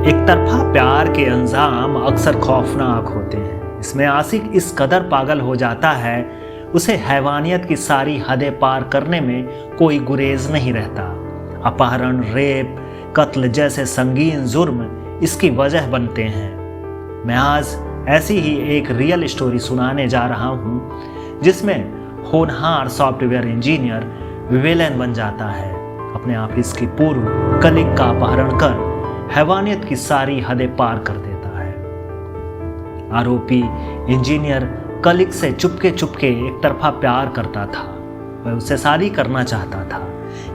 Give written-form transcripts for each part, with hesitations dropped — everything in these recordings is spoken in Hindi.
एक तरफा प्यार के अंजाम अक्सर खौफनाक होते हैं। इसमें आशिक इस कदर पागल हो जाता है, उसे हैवानियत की सारी हदें पार करने में कोई गुरेज नहीं रहता। अपहरण, रेप, कत्ल जैसे संगीन जुर्म इसकी वजह बनते हैं। मैं आज ऐसी ही एक रियल स्टोरी सुनाने जा रहा हूँ जिसमें होनहार सॉफ्टवेयर इंजीनियर विलेन बन जाता है। अपने ऑफिस की पूर्व कलीग का अपहरण कर हैवानियत की सारी हदें पार कर देता है। आरोपी इंजीनियर कलीग से चुपके चुपके एक तरफा प्यार करता था। वह उससे शादी करना चाहता था,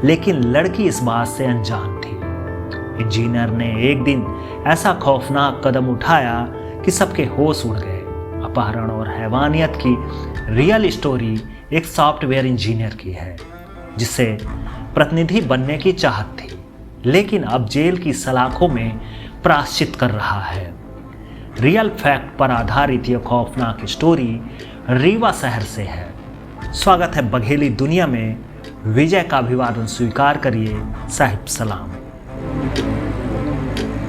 लेकिन लड़की इस बात से अनजान थी। इंजीनियर ने एक दिन ऐसा खौफनाक कदम उठाया कि सबके होश उड़ गए। अपहरण और हैवानियत की रियल स्टोरी एक सॉफ्टवेयर इंजीनियर की है जिसे प्रतिनिधि बनने की चाहत थी, लेकिन अब जेल की सलाखों में प्रायश्चित कर रहा है। रियल फैक्ट पर आधारित यह खौफनाक स्टोरी रीवा शहर से है। स्वागत है बघेली दुनिया में। विजय का अभिवादन स्वीकार करिए, साहिब सलाम।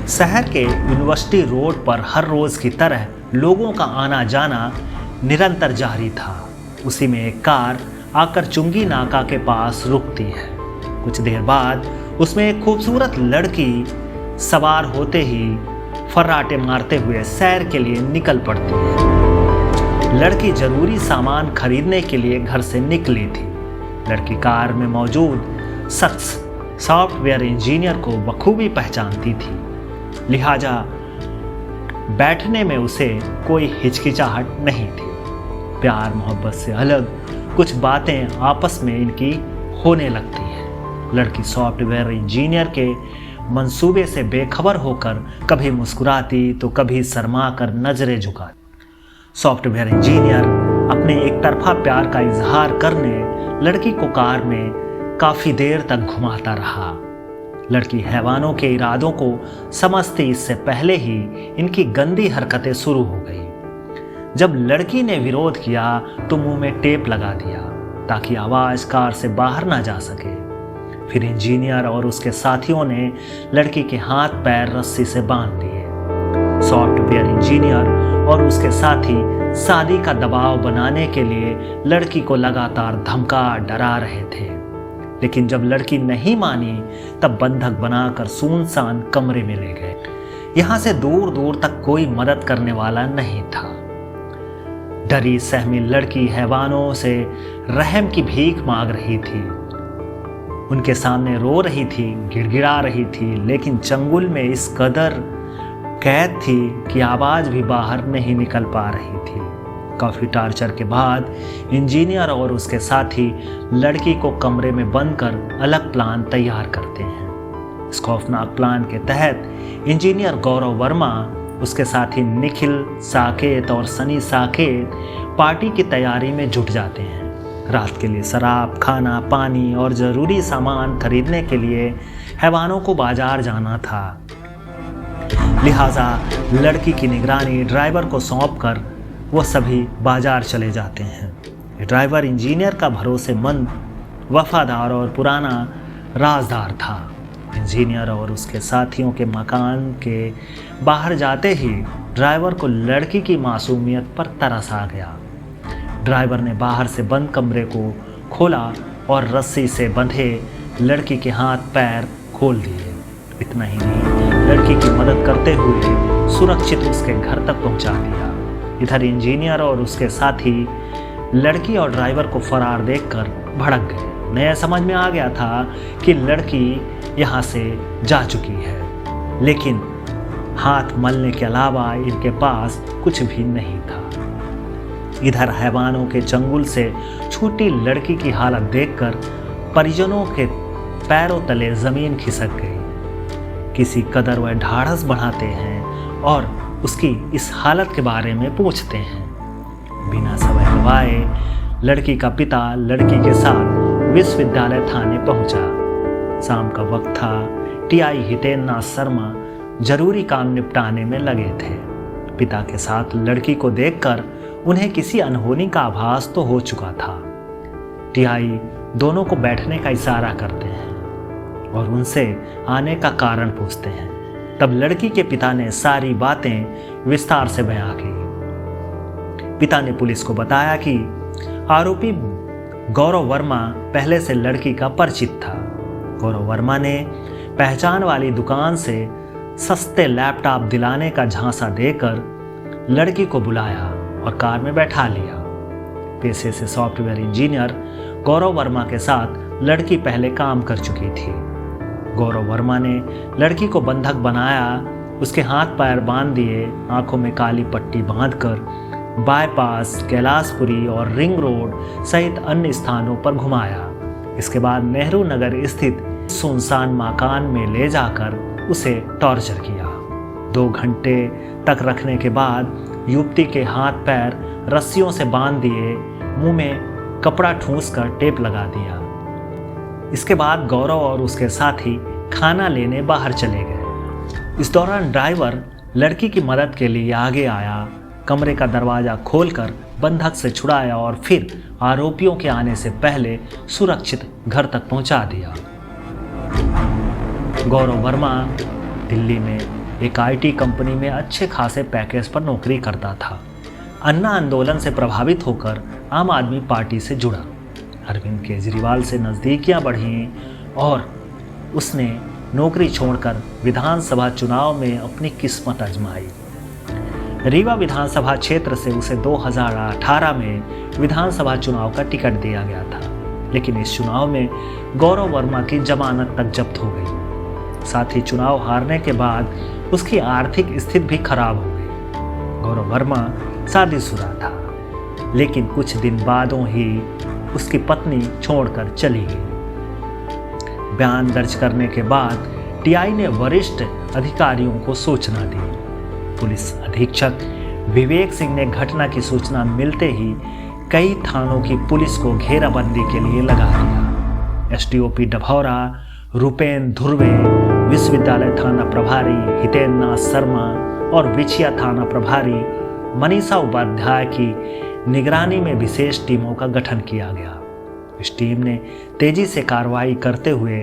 शहर के यूनिवर्सिटी रोड पर हर रोज की तरह लोगों का आना जाना निरंतर जारी था। उसी में एक कार आकर चुंगी नाका के पास रुकती है। कुछ देर बाद उसमें एक खूबसूरत लड़की सवार होते ही फर्राटे मारते हुए सैर के लिए निकल पड़ती है। लड़की जरूरी सामान खरीदने के लिए घर से निकली थी। लड़की कार में मौजूद शख्स सॉफ्टवेयर इंजीनियर को बखूबी पहचानती थी, लिहाजा बैठने में उसे कोई हिचकिचाहट नहीं थी। प्यार मोहब्बत से अलग कुछ बातें आपस में इनकी होने लगती है। लड़की सॉफ्टवेयर इंजीनियर के मंसूबे से बेखबर होकर कभी मुस्कुराती तो कभी शर्मा कर नजरें झुकाती। सॉफ्टवेयर इंजीनियर अपने एक तरफा प्यार का इजहार करने लड़की को कार में काफी देर तक घुमाता रहा। लड़की हैवानों के इरादों को समझती इससे पहले ही इनकी गंदी हरकतें शुरू हो गई। जब लड़की ने विरोध किया तो मुंह में टेप लगा दिया ताकि आवाज कार से बाहर ना जा सके। फिर इंजीनियर और उसके साथियों ने लड़की के हाथ पैर रस्सी से बांध दिए। सॉफ्टवेयर इंजीनियर और उसके साथी शादी का दबाव बनाने के लिए लड़की को लगातार धमका डरा रहे थे, लेकिन जब लड़की नहीं मानी तब बंधक बनाकर सुनसान कमरे में ले गए। यहां से दूर दूर तक कोई मदद करने वाला नहीं था। डरी सहमी लड़की हैवानों से रहम की भीख मांग रही थी। उनके सामने रो रही थी, गिड़गिड़ा रही थी, लेकिन चंगुल में इस कदर कैद थी कि आवाज भी बाहर नहीं निकल पा रही थी। काफी टार्चर के बाद इंजीनियर और उसके साथी लड़की को कमरे में बंद कर अलग प्लान तैयार करते हैं। इस खौफनाक प्लान के तहत इंजीनियर गौरव वर्मा, उसके साथी निखिल साकेत और सनी साकेत पार्टी की तैयारी में जुट जाते हैं। रात के लिए शराब, खाना, पानी और जरूरी सामान खरीदने के लिए हैवानों को बाजार जाना था। लिहाजा लड़की की निगरानी ड्राइवर को सौंपकर वो सभी बाजार चले जाते हैं। ड्राइवर इंजीनियर का भरोसेमंद, वफादार और पुराना राजदार था। इंजीनियर और उसके साथियों के मकान के बाहर जाते ही ड्राइवर को लड़की की मासूमियत पर तरस आ गया। ड्राइवर ने बाहर से बंद कमरे को खोला और रस्सी से बंधे लड़की के हाथ पैर खोल दिए। इतना ही नहीं, लड़की की मदद करते हुए सुरक्षित उसके घर तक पहुंचा दिया। इधर इंजीनियर और उसके साथी लड़की और ड्राइवर को फरार देखकर भड़क गए। उन्हें समझ में आ गया था कि लड़की यहाँ से जा चुकी है, लेकिन हाथ मलने के अलावा इनके पास कुछ भी नहीं था। इधर हैवानों के चंगुल से छूटी लड़की की हालत देखकर परिजनों के पैरों तले जमीन खिसक गई। किसी कदर वह ढाढ़स बढ़ाते हैं और उसकी इस हालत के बारे में पूछते हैं। बिना समय गवाए लड़की का पिता लड़की के साथ विश्वविद्यालय थाने पहुंचा। शाम का वक्त था। टीआई हितेंद्र नाथ शर्मा जरूरी काम निपटाने में लगे थे। पिता के साथ लड़की को देखकर उन्हें किसी अनहोनी का आभास तो हो चुका था। टीआई दोनों को बैठने का इशारा करते हैं और उनसे आने का कारण पूछते हैं। तब लड़की के पिता ने सारी बातें विस्तार से बयां की। पिता ने पुलिस को बताया कि आरोपी गौरव वर्मा पहले से लड़की का परिचित था। गौरव वर्मा ने पहचान वाली दुकान से सस्ते लैपटॉप दिलाने का झांसा देकर लड़की को बुलाया और कार में बैठा लिया। पेशे से सॉफ्टवेयर इंजीनियर गौरव वर्मा के साथ लड़की पहले काम कर चुकी थी। गौरव वर्मा ने लड़की को बंधक बनाया, उसके हाथ पैर बांध दिए, आंखों में काली पट्टी बांधकर बाईपास, कैलाशपुरी और रिंग रोड सहित अन्य स्थानों पर घुमाया। इसके बाद नेहरू नगर स्थित सुनसान मकान में ले जाकर उसे टॉर्चर किया। 2 घंटे तक रखने के बाद युवती के हाथ पैर रस्सियों से बांध दिए, मुंह में कपड़ा ठूंसकर टेप लगा दिया। इसके बाद गौरव और उसके साथी खाना लेने बाहर चले गए। इस दौरान ड्राइवर लड़की की मदद के लिए आगे आया, कमरे का दरवाजा खोलकर बंधक से छुड़ाया और फिर आरोपियों के आने से पहले सुरक्षित घर तक पहुंचा दिया। गौरव वर्मा दिल्ली में एक आईटी कंपनी में अच्छे खासे पैकेज पर नौकरी करता था। अन्ना आंदोलन से प्रभावित होकर आम आदमी पार्टी से जुड़ा। अरविंद केजरीवाल से नज़दीकियां बढ़ीं और उसने नौकरी छोड़कर विधानसभा चुनाव में अपनी किस्मत आजमाई। रीवा विधानसभा क्षेत्र से उसे 2018 में विधानसभा चुनाव का टिकट दिया गया था, लेकिन इस चुनाव में गौरव वर्मा की जमानत तक जब्त हो गई। साथ ही चुनाव हारने के बाद उसकी आर्थिक स्थिति भी खराब हो गई। गौरव वर्मा शादीशुदा था, लेकिन कुछ दिन बादों ही उसकी पत्नी छोड़कर चली गई। बयान दर्ज करने के बाद टीआई ने वरिष्ठ अधिकारियों को सूचना दी। पुलिस अधीक्षक विवेक सिंह ने घटना की सूचना मिलते ही कई थानों की पुलिस को घेराबंदी के लिए लगा दिया। एसडीओपी डभौरा रुपेन धुर्वे, विश्वविद्यालय थाना प्रभारी हितेंद्र नाथ शर्मा और विछिया थाना प्रभारी मनीषा उपाध्याय की निगरानी में विशेष टीमों का गठन किया गया। इस टीम ने तेजी से कार्रवाई करते हुए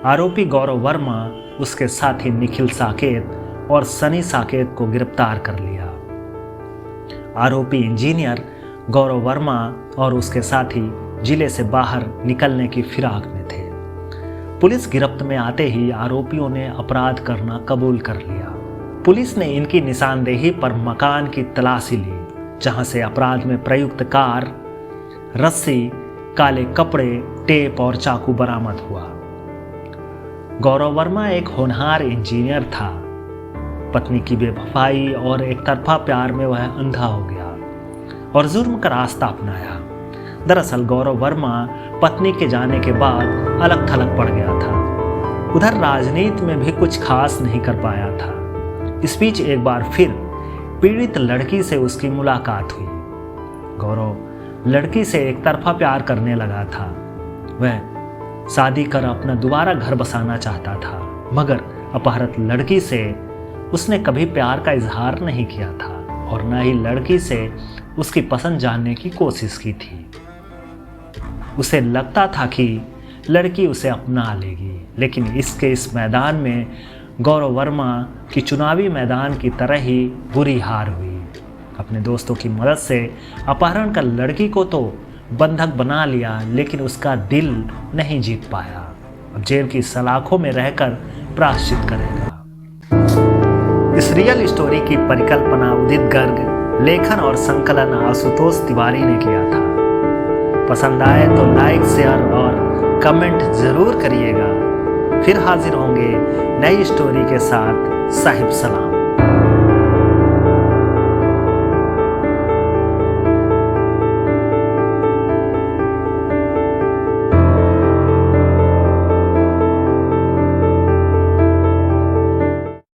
आरोपी गौरव वर्मा, उसके साथी निखिल साकेत और सनी साकेत को गिरफ्तार कर लिया। आरोपी इंजीनियर गौरव वर्मा और उसके साथी जिले से बाहर निकलने की फिराक में थे। पुलिस गिरफ्त में आते ही आरोपियों ने अपराध करना कबूल कर लिया। पुलिस ने इनकी निशानदेही पर मकान की तलाशी ली, जहां से अपराध में प्रयुक्त कार, रस्सी, काले कपड़े, टेप और चाकू बरामद हुआ। गौरव वर्मा एक होनहार इंजीनियर था। पत्नी की बेवफाई और एक तरफा प्यार में वह अंधा हो गया और जुर्म का रास्ता अपनाया। दरअसल गौरव वर्मा पत्नी के जाने के बाद अलग थलग पड़ गया था। उधर राजनीति में भी कुछ खास नहीं कर पाया था। इस बीच एक बार फिर पीड़ित लड़की से उसकी मुलाकात हुई। गौरव लड़की से एक तरफा प्यार करने लगा था। वह शादी कर अपना दोबारा घर बसाना चाहता था, मगर अपहृत लड़की से उसने कभी प्यार का इजहार नहीं किया था और न ही लड़की से उसकी पसंद जानने की कोशिश की थी। उसे लगता था कि लड़की उसे अपना लेगी, लेकिन इस मैदान में गौरव वर्मा की चुनावी मैदान की तरह ही बुरी हार हुई। अपने दोस्तों की मदद से अपहरण कर लड़की को तो बंधक बना लिया, लेकिन उसका दिल नहीं जीत पाया। अब जेल की सलाखों में रहकर प्रायश्चित करेगा। इस रियल स्टोरी की परिकल्पना उदित गर्ग, लेखन और संकलन आशुतोष तिवारी ने किया था। पसंद आए तो लाइक, शेयर और कमेंट जरूर करिएगा। फिर हाजिर होंगे नई स्टोरी के साथ। साहिब सलाम।